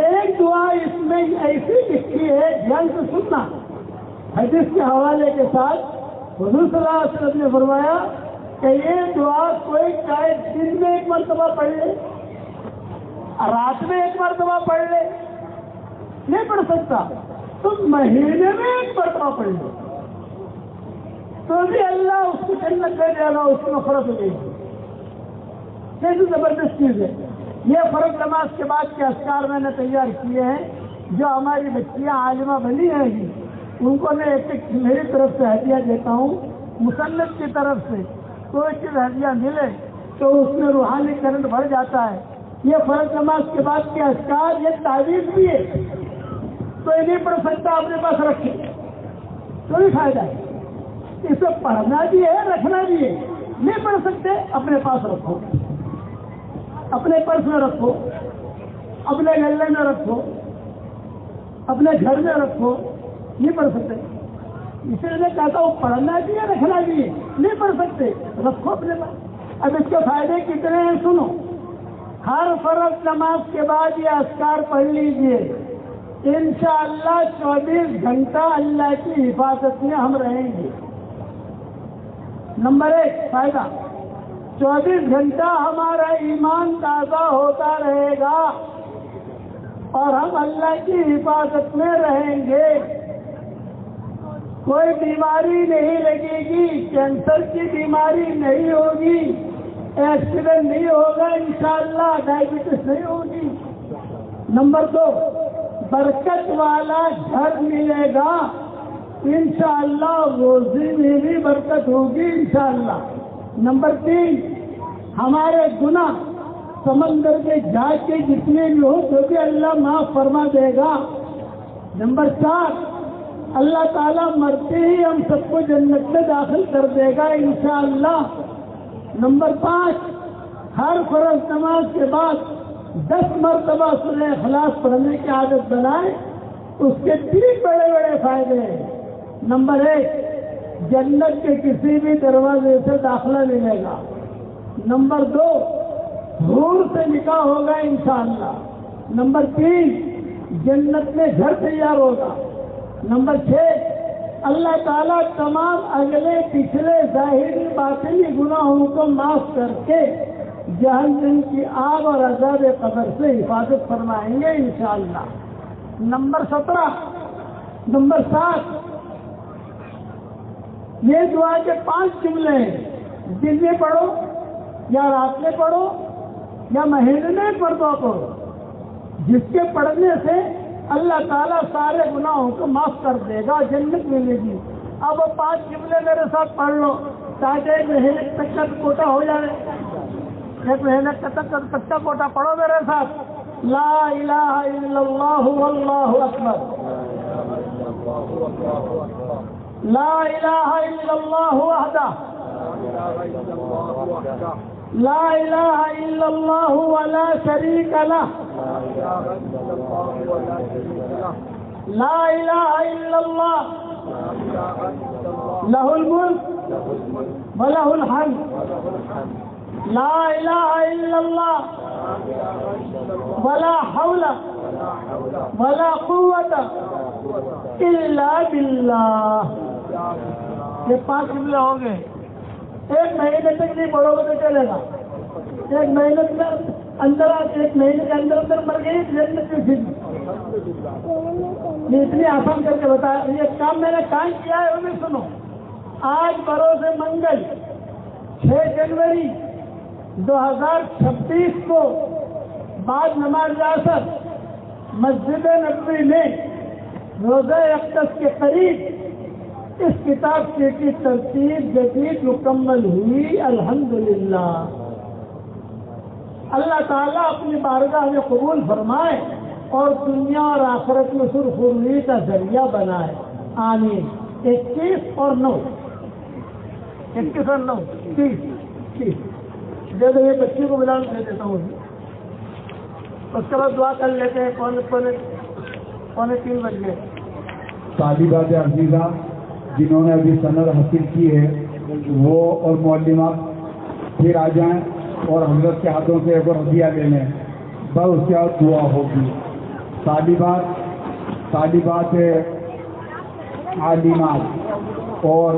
ایک دعا اس میں ایسی لکھی ہے، دھیان سے سننا، حدیث کے حوالے کے ساتھ. حضور صلی اللہ علیہ وسلم نے فرمایا کہ یہ دعا کوئی چاہے دن میں ایک مرتبہ پڑھ لے، رات میں ایک مرتبہ پڑھ لے، نہیں پڑھ سکتا تو مہینے میں ایک مرتبہ پڑھ لے تو بھی اللہ اس کو جنت دے دے گا، اس کی مغفرت ہو جائے گی. کیسی زبردست چیز ہے. یہ فرض نماز کے بعد کے اذکار میں نے تیار کیے ہیں، جو ہماری بچیاں عالمہ بنی ہیں گی ان کو میں ایک میری طرف سے ہدیہ دیتا ہوں، مصنف کی طرف سے کوئی چیز ہدیہ ملے تو اس میں روحانی کرنٹ بڑھ جاتا ہے. یہ فرض نماز کے بعد کے اذکار، یہ تعویذ بھی ہے، تو یہ نہیں پڑھ سکتا اپنے پاس رکھے تو بھی فائدہ ہے. اسے پڑھنا بھی ہے، رکھنا بھی ہے. نہیں پڑھ سکتے اپنے پاس رکھو، اپنے پرس میں رکھو، اپنے گلے میں رکھو، اپنے گھر میں رکھو. نہیں پڑھ سکتے اسی لیے کہتا ہوں پڑھنا بھی ہے، رکھنا بھی ہے. نہیں پڑھ سکتے رکھو اپنے پاس. اب اس کے فائدے کتنے ہیں سنو. ہر فرض نماز کے بعد یہ اذکار پڑھ لیجئے، انشاءاللہ 24 گھنٹہ اللہ کی حفاظت میں ہم رہیں گے. نمبر 1 فائدہ، 24 گھنٹہ ہمارا ایمان تازہ ہوتا رہے گا اور ہم اللہ کی حفاظت میں رہیں گے. کوئی بیماری نہیں لگے گی، کینسر کی بیماری نہیں ہوگی، ایکسیڈنٹ نہیں ہوگا انشاءاللہ، ڈائبٹیز نہیں ہوگی. نمبر 2 برکت والا گھر ملے گا انشاءاللہ، روزی میں بھی برکت ہوگی انشاءاللہ. نمبر 3 ہمارے گناہ سمندر کے جا کے جتنے بھی ہو تو بھی اللہ معاف فرما دے گا. نمبر 4 اللہ تعالیٰ مرتے ہی ہم سب کو جنت میں داخل کر دے گا انشاءاللہ. نمبر 5 ہر فرض نماز کے بعد 10 مرتبہ سورہ اخلاص پڑھنے کی عادت بنائے، اس کے 3 بڑے بڑے فائدے ہیں. نمبر 1 جنت کے کسی بھی دروازے سے داخلہ ملے گا. نمبر 2 حور سے نکاح ہوگا انشاءاللہ. نمبر 3 جنت میں گھر تیار ہوگا. نمبر 6 اللہ تعالیٰ تمام اگلے پچھلے ظاہری باطنی گناہوں کو معاف کر کے جہنم کی آگ اور عذاب قبر سے حفاظت فرمائیں گے انشاءاللہ. نمبر 7 یہ دعا کے 5 جملے ہیں، دن میں پڑھو یا رات میں پڑھو یا مہینے میں مرتبہ پڑھو، جس کے پڑھنے سے اللہ تعالیٰ سارے گناہوں کو معاف کر دے گا، جنت ملے گی. اب وہ 5 جملے میرے ساتھ پڑھ لو تاکہ ایک مہینے تک کا کوٹا ہو جائے. ایک مہینے تک کا کوٹا پڑھو میرے ساتھ. لا الہ الا اللہ واللہ اکبر، لا الہ الا اللہ وحدہ، لا الہ الا اللہ ولا شریک لہ، لا الہ الا اللہ لہ الملک ولہ الحمد، لا الہ الا اللہ ولا حول ولا قوت الا باللہ. یہ 5 جملے ہوں گے. ایک مہینے تک نہیں پڑھو گے تو چلے گا. ایک مہینے کے اندر مر گئی جنت کی فکر. یہ اتنی آسان کر کے بتایا. یہ کام میں نے کام کیا ہے وہ بھی سنو. آج بروز منگل 6 جنوری 2026 کو بعد نماز عصر مسجد نبوی میں روزہ اقدس کے قریب اس کتاب کی ترتیب جدید مکمل ہوئی. الحمدللہ. اللہ تعالیٰ اپنی بارگاہ میں قبول فرمائے اور دنیا اور آخرت میں سرخروئی کا ذریعہ بنائے. آمین. 21 اور 9 30 دے دو. یہ بچی کو بلا دے دیتا ہوں. اس کے بعد دعا کر لیتے ہیں. 2:45 بج گئے. طالبات عزیزہ جنہوں نے ابھی سند حاصل کی ہے وہ اور معلمات پھر آ جائیں اور حضرت کے ہاتھوں سے ایک اور ہدیہ لے لیں. بس اس کے بعد دعا ہوگی. طالبات عالمات اور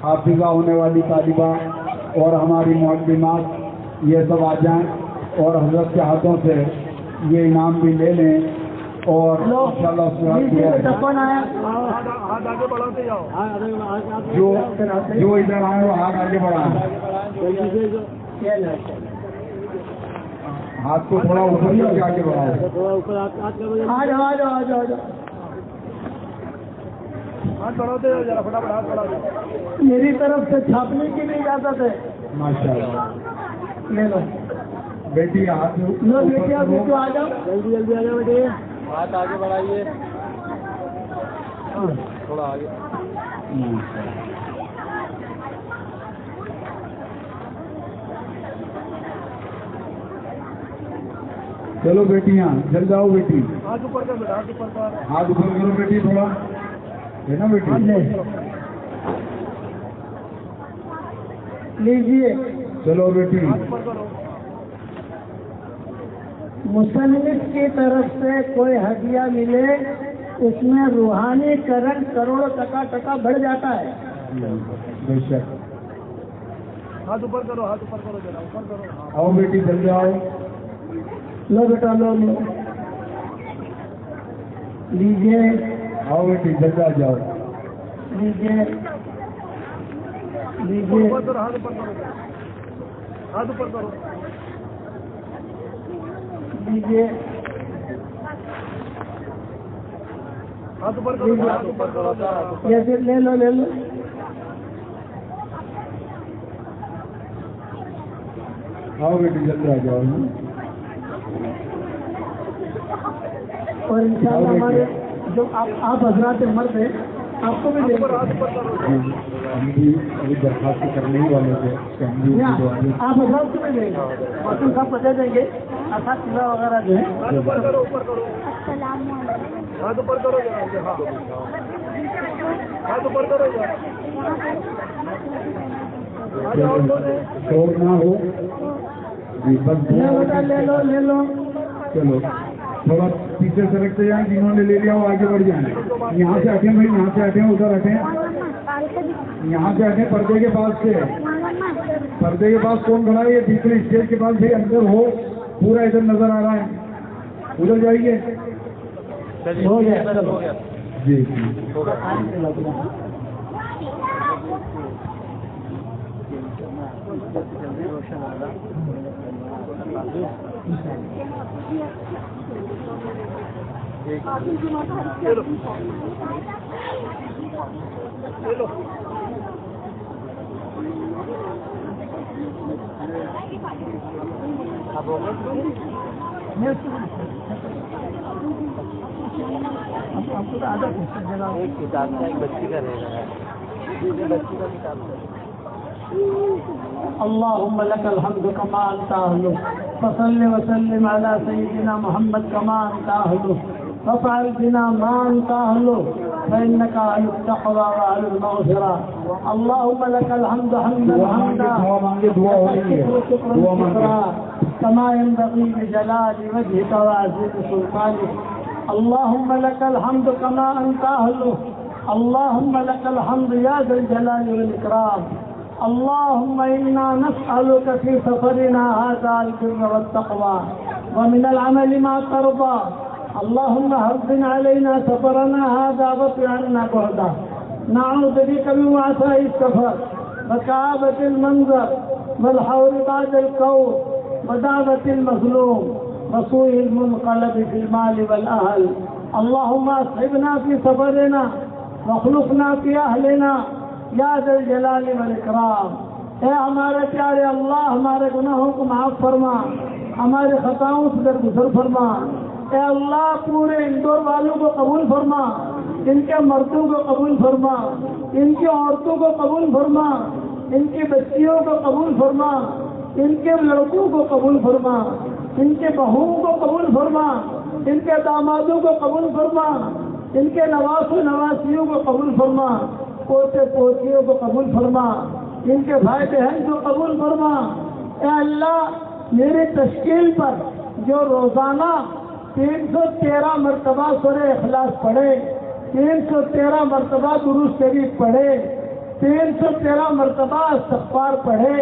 حافظہ ہونے والی طالبات اور ہماری معلمات یہ سب آ جائیں اور حضرت کے ہاتھوں سے یہ انعام بھی لے لیں. اور انشاءاللہ جو ادھر آئے وہ ہاتھ آگے بڑھائیں. ہاتھ کو تھوڑا اوپر کر کے آگے بڑھاؤ. آ جاؤ. میری طرف سے چھاپنے کی بھی اجازت ہے. ماشاءاللہ. لے لو بیٹی ہاتھ لو. بیٹی آ جاؤ. جلدی آ جاؤ بیٹی. ہاتھ آگے بڑھائیے تھوڑا آگے. چلو بیٹیاں جل جاؤ. بیٹی ہاتھ اوپر کر بیٹا. ہاتھ اوپر کرو بیٹی تھوڑا ہے نا بیٹی. لیجیے. چلو بیٹی. مصنف کی طرف سے کوئی ہدیہ ملے اس میں روحانی کرنٹ کروڑوں ٹکا بڑھ جاتا ہے. بے شک. ہاتھ اوپر کرو. ذرا اوپر کرو. آؤ بیٹی جل جاؤ. لو بیٹا لو. لیجیے. آؤ بیٹی جل جاؤ. لیجیے. ہاتھ اوپر کرو. لیجیے. ہاتھ اوپر کرو. یہ پھر لے لو. آؤ بیٹی جلدی آ جاؤ. اور انشاءاللہ ہمارے جو آپ حضرات مرد ہیں آپ کو بھی دیں گے. ہم بھی ابھی درخواست کرنے ہی والے تھے. آپ حضرات کو بھی دیں گے. مسلم صاحب کو دے دیں گے. اساتذہ وغیرہ جو ہے. ہاتھ اوپر کرو. ہاتھ اوپر کرو. ہاتھ اوپر کرو. شور نہ ہو جی. بس لے لو. چلو تھوڑا پیچھے سے رکھتے جائیں. جنہوں نے لے لیا وہ آگے بڑھ جائیں. یہاں سے ہٹیں بھائی. یہاں سے ہٹیں. ادھر ہٹیں. یہاں سے ہٹیں. پردے کے پاس سے. پردے کے پاس کون کھڑا ہے؟ یہ دوسرے اسٹیج کے پاس بھائی اندر ہو. پورا ادھر نظر آ رہا ہے. ادھر جائیے. ہو گیا. جی ایک کتاب کا ایک بچی کا رہے گا. بچی کا کتاب اللهم لك الحمد كما أنت أهله فصل وسلم على سيدنا محمد كما أنت أهله وفعل بنا ما أنت أهله فإنك أهل التقوى وأهل المغفرة. اللهم لك الحمد حمدا وشكرا كما ينبغي لجلال وجهك وعزيز سلطانك. اللهم لك الحمد كما أنت أهله. اللهم لك الحمد يا ذا الجلال والإكرام. اللهم إنا نسألك في سفرنا هذا البر والتقوى ومن العمل ما ترضى. اللهم هون علينا سفرنا هذا واطوي عنا بعده. نعوذ بك من وعثاء السفر وكآبة المنظر والحور بعد الكون ودعوة المظلوم وسوء المنقلب في المال والأهل. اللهم أصحبنا في سفرنا واخلفنا في أهلنا یا ذا الجلال والاکرام. اے ہمارے پیارے اللہ ہمارے گناہوں کو معاف فرما، ہمارے خطاؤں سے درگزر فرما. اے اللہ پورے اندور والوں کو قبول فرما، ان کے مردوں کو قبول فرما، ان کی عورتوں کو قبول فرما، ان کی بچیوں کو قبول فرما، ان کے لڑکوں کو قبول فرما، ان کے بہوؤں کو قبول فرما، ان کے دامادوں کو قبول فرما، ان کے نواس و نواسیوں کو قبول فرما، پوتے پوتیوں کو قبول فرما، ان کے بھائی بہن کو قبول فرما. اے اللہ میری تشکیل پر جو روزانہ 313 مرتبہ سورہ اخلاص پڑھے، 313 مرتبہ درود شریف پڑھے، 313 مرتبہ استغفار پڑھے،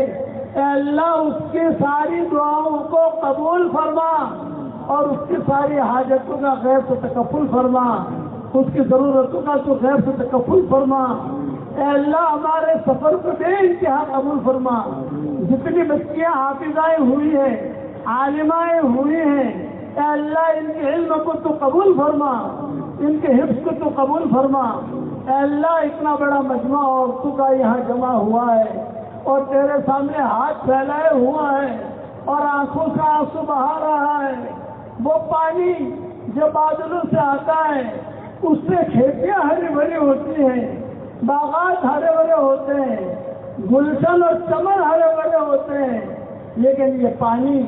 اے اللہ اس کی ساری دعاؤں کو قبول فرما اور اس کی ساری حاجتوں کا غیر سے تکفل فرما، اس کی ضرورتوں کا تو غیر سے تکفل فرما. اے اللہ ہمارے سفر کو بے انتہا قبول فرما. جتنی بچیاں حافظائیں ہوئی ہیں، عالمائیں ہوئی ہیں، اے اللہ ان کے علم کو تو قبول فرما، ان کے حفظ کو تو قبول فرما. اے اللہ اتنا بڑا مجمع عورتوں کا یہاں جمع ہوا ہے اور تیرے سامنے ہاتھ پھیلائے ہوا ہے اور آنکھوں سے آنسو بہا رہا ہے. وہ پانی جو بادلوں سے آتا ہے اس سے کھیتیاں ہری بھری ہوتی ہیں، باغات ہرے بھرے ہوتے ہیں، گلشن اور چمن ہرے بھرے ہوتے ہیں، لیکن یہ پانی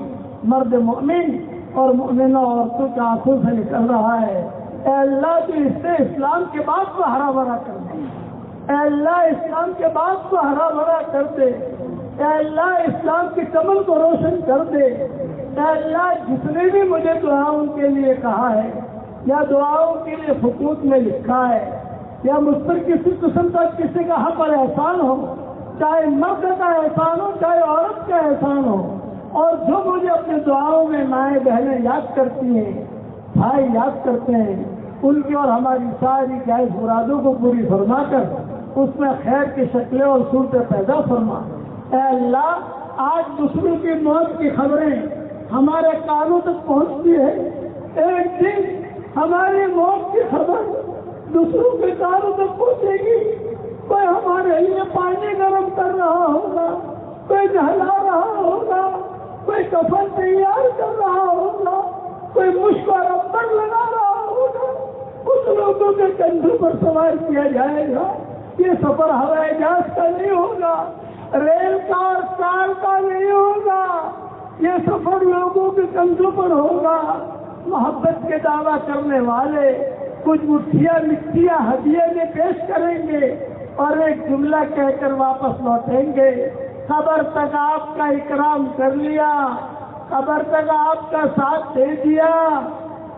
مرد مومن اور مومنہ عورتوں کے آنکھوں سے نکل رہا ہے. اے اللہ تو اس سے اسلام کے بعد کو ہرا بھرا کر دے. اے اللہ اسلام کے بعد کو ہرا بھرا کر دے. اے اللہ اسلام کی چمن کو روشن کر دے. اے اللہ جس نے بھی مجھے دعاؤں کے لیے کہا ہے یا دعاؤں کے لیے خطوط میں لکھا ہے یا مجھ پر کسی قسم کا کسی کا حق اور احسان ہو، چاہے مرد کا احسان ہو چاہے عورت کا احسان ہو، اور جو مجھے اپنی دعاؤں میں مائیں بہنیں یاد کرتی ہیں، بھائی یاد کرتے ہیں، ان کی اور ہماری ساری جائز مرادوں کو پوری فرما کر اس میں خیر کی شکلیں اور صورتیں پیدا فرما. اے اللہ آج دوسروں کی موت کی خبریں ہمارے کانوں تک پہنچتی ہے، ایک دن ہماری موت کی خبر دوسروں کے کانوں تک پہنچے گی. کوئی ہمارے لیے پانی گرم کر رہا ہوگا، کوئی نہلا رہا ہوگا، کوئی کفن تیار کر رہا ہوگا، کوئی مشک اور ابر لگا رہا ہوگا. اس لوگوں کے کندھوں پر سوار کیا جائے گا. یہ سفر ہوائی جہاز کا نہیں ہوگا، ریل کا اور کار کا نہیں ہوگا، یہ سفر لوگوں کے کندھوں پر ہوگا. محبت کے دعویٰ کرنے والے کچھ مٹھیاں مٹھیاں ہدیے میں پیش کریں گے اور ایک جملہ کہہ کر واپس لوٹیں گے. قبر تک آپ کا اکرام کر لیا، قبر تک آپ کا ساتھ دے دیا،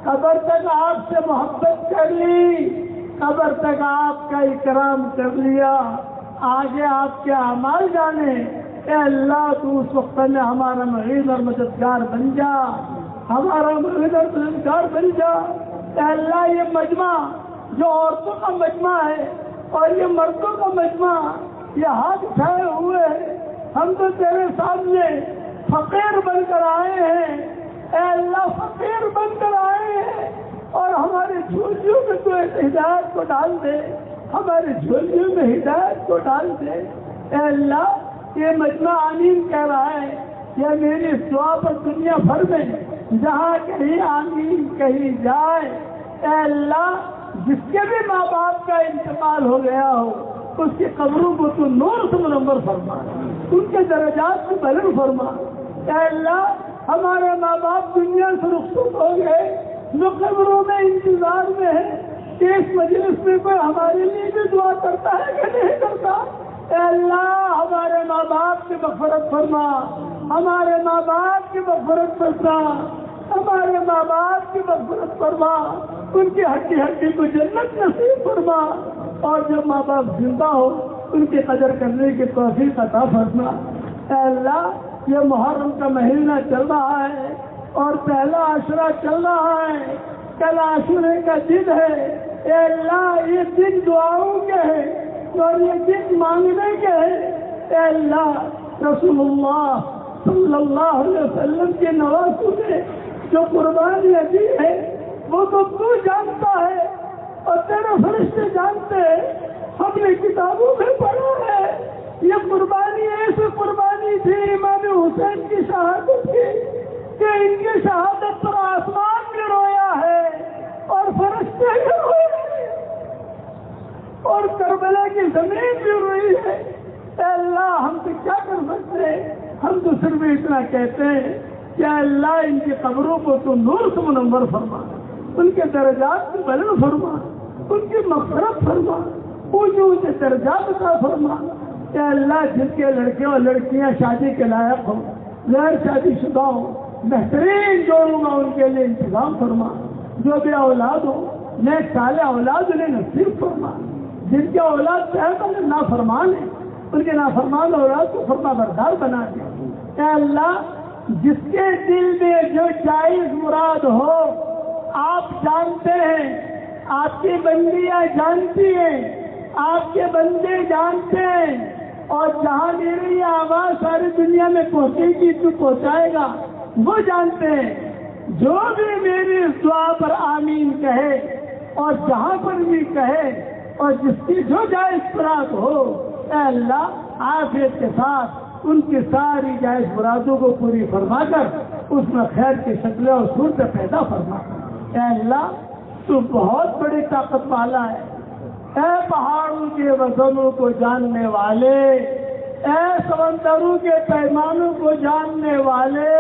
قبر تک آپ سے محبت کر لی، قبر تک آپ کا اکرام کر لیا. آگے آپ کے اعمال جانے. اے اللہ تو اس وقت میں ہمارا معین اور مددگار بن جا، ہمارا معین اور مددگار بن جا. اے اللہ یہ مجمع جو عورتوں کا مجمع ہے اور یہ مردوں کا مجمع، یہ ہاتھ اٹھائے ہوئے ہیں، ہم تو تیرے سامنے فقیر بن کر آئے ہیں. اے اللہ فقیر بن کر آئے ہیں اور ہمارے جھولیوں میں تو ہدایت کو ڈال دے، ہمارے جھولیوں میں ہدایت کو ڈال دے. اے اللہ یہ مجمع آمین کہہ رہا ہے، یہ میری دعا پر دنیا بھر میں جہاں کہیں آمین کہیں جائے. اے اللہ جس کے بھی ماں باپ کا انتقال ہو گیا ہو اس کی قبروں کو تو نور سے منور فرما، ان کے درجات کو بلند فرما. اے اللہ ہمارے ماں باپ دنیا سے رخصت ہو گئے، جو قبروں میں انتظار میں ہے کہ اس مجلس میں کوئی ہمارے لیے بھی دعا کرتا ہے کہ نہیں کرتا. اے اللہ ہمارے ماں باپ کی مغفرت فرما، ہمارے ماں باپ کی مغفرت فرما، ہمارے ماں باپ کی مغفرت فرما، ان کی ہڈی ہڈی کو جنت نصیب فرما. اور جب ماں باپ زندہ ہو ان کی قدر کرنے کی توفیق عطا فرما۔ اے اللہ یہ محرم کا مہینہ چل رہا ہے اور پہلا عشرہ چل رہا ہے، کل عاشورے کا دن ہے۔ اے اللہ یہ دن دعاؤں کے ہیں اور یہ دن مانگنے کے ہیں۔ اے اللہ رسول اللہ صلی اللہ علیہ وسلم کے نواسوں نے جو قربانیاں دی ہے وہ تو جانتا ہے اور تیرے فرشتے جانتے ہیں، ہم نے کتابوں میں پڑھا ہے۔ یہ قربانی ایسی قربانی تھی امام حسین کی شہادت کی کہ ان کی شہادت پر آسمان بھی رویا ہے اور فرشتے بھی روئے ہیں اور کربلا کی زمین بھی روئی ہے۔ اے اللہ ہم سے کیا کر سکتے ہیں؟ ہم تو صرف اتنا کہتے ہیں کہ اے اللہ ان کی قبروں کو تو نور سے منور فرما، ان کے درجات کو بلند فرما، ان کی مغفرت فرما، اونچے اونچے درجات عطا فرما۔ اے اللہ جن کے لڑکے اور لڑکیاں شادی کے لائق ہوں، غیر شادی شدہ ہوں، بہترین جوڑوں گا ان کے لیے انتظام فرما۔ جو بھی اولاد ہو نیک صالح اولاد انہیں نصیب فرما۔ جن کے اولاد پہلے نافرمان ہیں ان کے نافرمان اولاد کو فرما بردار بنا دے۔ اے اللہ جس کے دل میں جو جائز مراد ہو آپ جانتے ہیں، آپ کی بندیاں جانتی ہیں، آپ کے بندے جانتے ہیں، اور جہاں میری یہ آواز ساری دنیا میں پہنچے گی تو پہنچائے گا وہ جانتے ہیں۔ جو بھی میری اس دعا پر آمین کہے اور جہاں پر بھی کہے اور جس کی جو جائز مراد ہو، اے اللہ عافیت کے ساتھ ان کی ساری جائز مرادوں کو پوری فرما کر اس میں خیر کی شکلیں اور صورتیں پیدا فرما۔ اے اللہ تو بہت بڑی طاقت والا ہے۔ اے پہاڑوں کے وزنوں کو جاننے والے، اے سمندروں کے پیمانوں کو جاننے والے،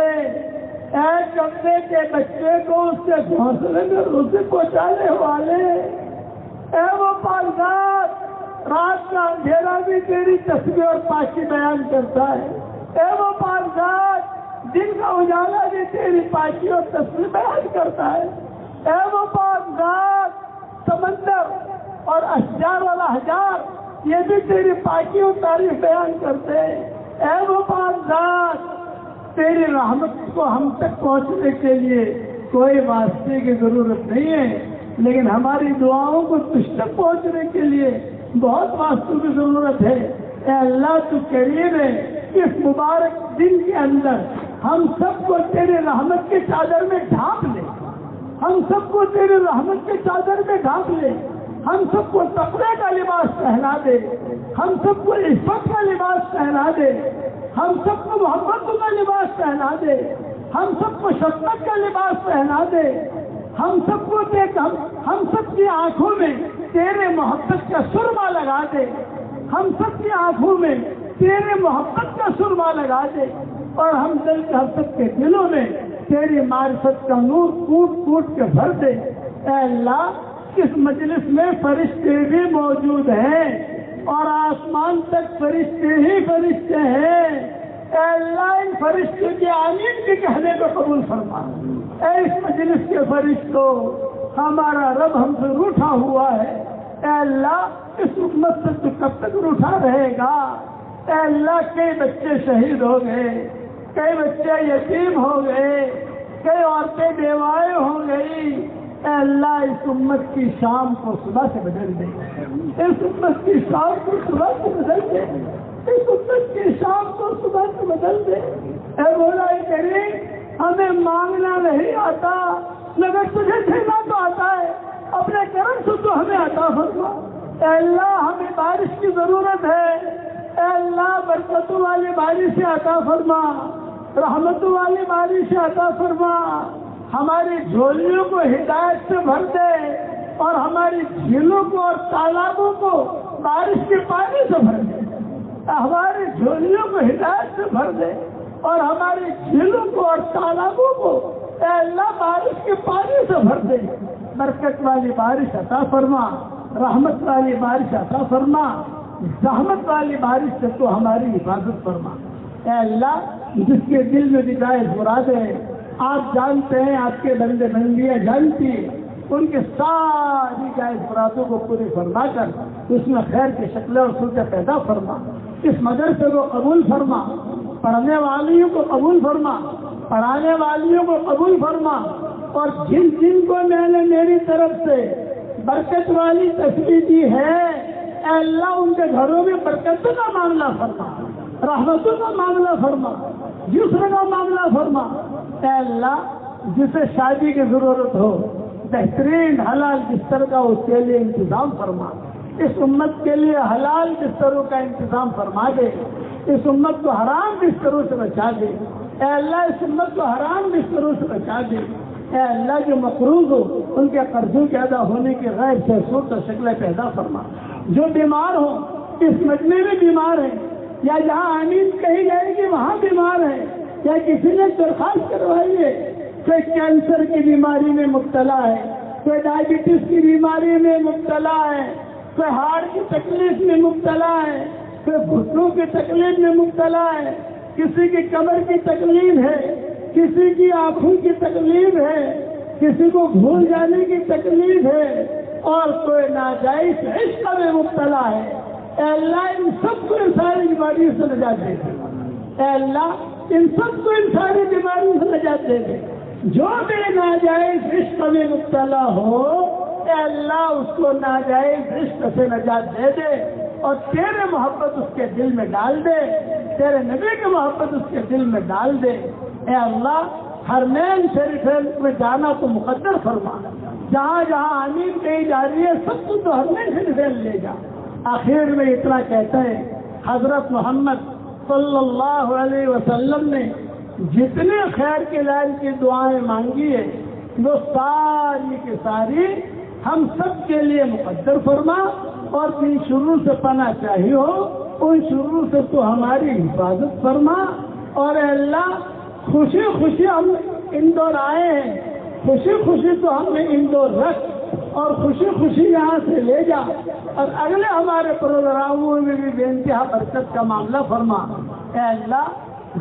اے کمبے کے بچے کو اس کے گھونسلے میں روزی پہنچانے والے، اے وہ پالذات رات کا اندھیرا بھی تیری تسبیح اور پاکی بیان کرتا ہے، اے وہ پالذات دن کا اجالا بھی تیری پاکی اور تسبیح بیان کرتا ہے، اے وہ پالذات سمندر اور اشجار والا احجار یہ بھی تیری پاکی اور تعریف بیان کرتے ہیں۔ اے وہ پالذات تیری رحمت کو ہم تک پہنچنے کے لیے کوئی واسطے کی ضرورت نہیں ہے، لیکن ہماری دعاؤں کو تجھ تک پہنچنے کے لیے بہت واسطوں کی ضرورت ہے۔ اے اللہ تو کریم ہے، اس مبارک دن کے اندر ہم سب کو تیرے رحمت کی چادر میں ڈھانپ لے، ہم سب کو تیرے رحمت کی چادر میں ڈھانپ لے، ہم سب کو تقوی کا لباس پہنا دے، ہم سب کو عفت کا لباس پہنا دے، ہم سب کو محبت کا لباس پہنا دے، ہم سب کو شفقت کا لباس پہنا دے، ہم سب کو ہم سب کی آنکھوں میں تیرے محبت کا سرما لگا دے، ہم سب کی آنکھوں میں تیرے محبت کا سرما لگا دے، اور ہم سب کے دلوں میں تیری معرفت کا نور کوٹ کوٹ کے بھر دے۔ اے اللہ اس مجلس میں فرشتے بھی موجود ہیں اور آسمان تک فرشتے ہی فرشتے ہیں۔ اے اللہ ان فرشتے کے آمین کے کہنے کو قبول فرما۔ اے اس مجلس کے فرشتوں ہمارا رب ہم سے روٹھا ہوا ہے، اے اللہ اس امت سے تو کب تک روٹھا رہے گا؟ اے اللہ کئی بچے شہید ہو گئے، کئی بچے یتیم ہو گئے، کئی عورتیں بیوائیں ہو گئی۔ اے اللہ اس امت کی شام کو صبح سے بدل دے، اس امت کی شام کو صبح سے بدل دے، اس امت کی شام کو صبح سے بدل دے۔ اے مولا کریم ہمیں مانگنا نہیں آتا مگر تجھے دینا تو آتا ہے، اپنے کرم سے تو ہمیں عطا فرما۔ اے اللہ ہمیں بارش کی ضرورت ہے، اے اللہ برکتوں والی بارش عطا فرما، رحمتوں والی بارش عطا فرما، ہماری جھولیوں کو ہدایت سے بھر دے اور ہماری جھیلوں کو اور تالابوں کو بارش کے پانی سے بھر دے، ہماری جھولیوں کو ہدایت سے بھر دے اور ہماری جھیلوں کو اور تالابوں کو اے اللہ بارش کے پانی سے بھر دے۔ برکت والی بارش عطا فرما، رحمت والی بارش عطا فرما، زحمت والی بارش سے تو ہماری حفاظت فرما۔ اے اللہ جس کے دل میں بھی جائز مراد ہے آپ جانتے ہیں، آپ کے بندے بندیاں جانتی ہیں، ان کی ساری جائز مرادوں کو پوری فرما کر اس میں خیر کی شکلیں اور صورتیں پیدا فرما. اس مدرسے کو قبول فرما, پڑھنے والیوں کو قبول فرما, پڑھانے والیوں کو قبول فرما, اور جن جن کو میں نے میری طرف سے برکت والی تصویر دی ہے اے اللہ ان کے گھروں میں برکتوں کا معاملہ فرما, رحمتوں کا معاملہ فرما, یسر کا معاملہ فرما. اے اللہ جسے شادی کی ضرورت ہو بہترین حلال بستر کا اس کے لیے انتظام فرما. اس امت کے لیے حلال بستروں کا انتظام فرما دے. اس امت کو حرام بستروں سے بچا دے. اے اللہ اس امت کو حرام بستروں سے بچا دے. اے اللہ جو مقروض ہو ان کے قرضوں کے ادا ہونے کی غیر سے صورت و شکلیں پیدا فرما. جو بیمار ہوں اس مجمع میں بیمار ہیں یا جہاں آمین کہی جائے گی وہاں بیمار ہیں, یا کسی نے درخواست کروائی ہے, کوئی کینسر کی بیماری میں مبتلا ہے, کوئی ڈائبٹیز کی بیماری میں مبتلا ہے, کوئی ہارٹ کی تکلیف میں مبتلا ہے, کوئی گھٹنوں کی تکلیف میں مبتلا ہے, کسی کی کمر کی تکلیف ہے, کسی کی آنکھوں کی تکلیف ہے, کسی کو بھول جانے کی تکلیف ہے, اور کوئی ناجائز عشق میں مبتلا ہے. اے اللہ ان سب کو ان ساری بیماریوں سے نجات دے دے. اے اللہ ان سب کو ان ساری بیماریوں سے نجات دے دے. جو بھی ناجائز عشق میں مبتلا ہو اے اللہ اس کو ناجائز عشق سے نجات دے دے, اور تیرے محبت اس کے دل میں ڈال دے, تیرے نبی کی محبت اس کے دل میں ڈال دے. اے اللہ حرمین شریفین میں جانا تو مقدر فرما, جہاں جہاں آمین کہی جا رہی ہے سب کو تو حرمین شریفین لے جا. آخر میں اتنا کہتا ہے حضرت محمد صلی اللہ علیہ وسلم نے جتنے خیر کے لائن کی دعائیں مانگی ہے وہ ساری کی ساری ہم سب کے لیے مقدر فرما, اور جن شروع سے پناہ چاہیے ہو ان شروع سے تو ہماری حفاظت فرما. اور اے اللہ خوشی خوشی ہم اندور آئے ہیں, خوشی خوشی تو ہمیں اندور رکھ اور خوشی خوشی یہاں سے لے جا, اور اگلے ہمارے پروگراموں میں بھی بے انتہا برکت کا معاملہ فرما. اے اللہ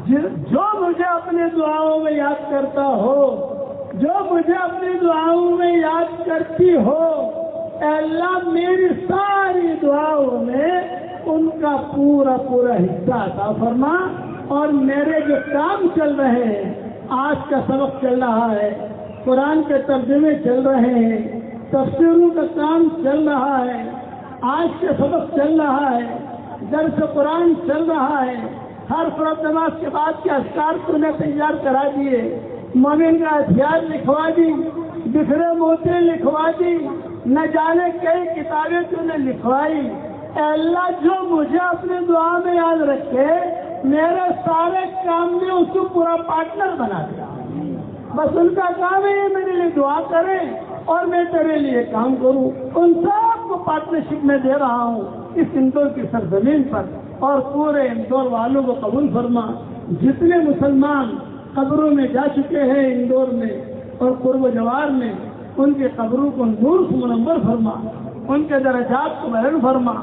جو مجھے اپنی دعاؤں میں یاد کرتا ہو, جو مجھے اپنی دعاؤں میں یاد کرتی ہو, اے اللہ میری ساری دعاؤں میں ان کا پورا پورا حصہ عطا فرما. اور میرے جو کام چل رہے ہیں, آج کا سبق چل رہا ہے, قرآن کے ترجمے چل رہے ہیں, تفسیروں کا کام چل رہا ہے, آج کا سبق چل رہا ہے, درس قرآن چل رہا ہے, ہر فرض نماز کے بعد کے اذکار تو نے تیار کرا دیے, مومن کا ہتھیار لکھوا دی, بکھرے موتی لکھوا دی, نہ جانے کئی کتابیں تو نے لکھوائی. اے اللہ جو مجھے اپنی دعا میں یاد رکھے میرے سارے کام میں اس کو پورا پارٹنر بنا دیا. بس ان کا کام ہے یہ میرے لیے دعا کرے اور میں تیرے لیے کام کروں. ان سب کو پارٹنرشپ میں دے رہا ہوں اس اندور کی سرزمین پر, اور پورے اندور والوں کو قبول فرما. جتنے مسلمان قبروں میں جا چکے ہیں اندور میں اور قرب و جوار میں, ان کے قبروں کو نور سے منور فرما, ان کے درجات کو بلند فرما,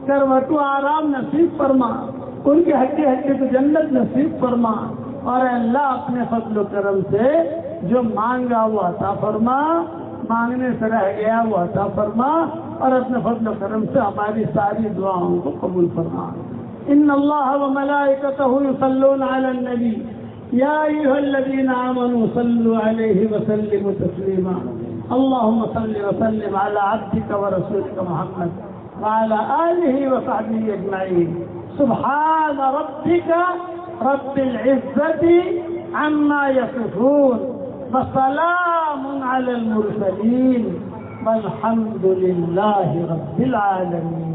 کروٹو آرام نصیب فرما, ان کی ہڈی ہڈی کو جنت نصیب فرما. اور اللہ اپنے فضل و کرم سے جو مانگا وہ عطا فرما, مانگنے سے رہ گیا وہ عطا فرما, اور اپنے فضل و کرم سے ہماری ساری دعاؤں کو قبول فرما. ان اللہ وملائکتہ یصلون علی النبی یا ایھا الذین آمنوا صلوا علیہ وسلموا تسلیما. اللهم صل وسلم على عبدك ورسولك محمد وعلى آله وصحبه أجمعين. سبحان ربك رب العزة عما يصفون وسلام على المرسلين والحمد لله رب العالمين.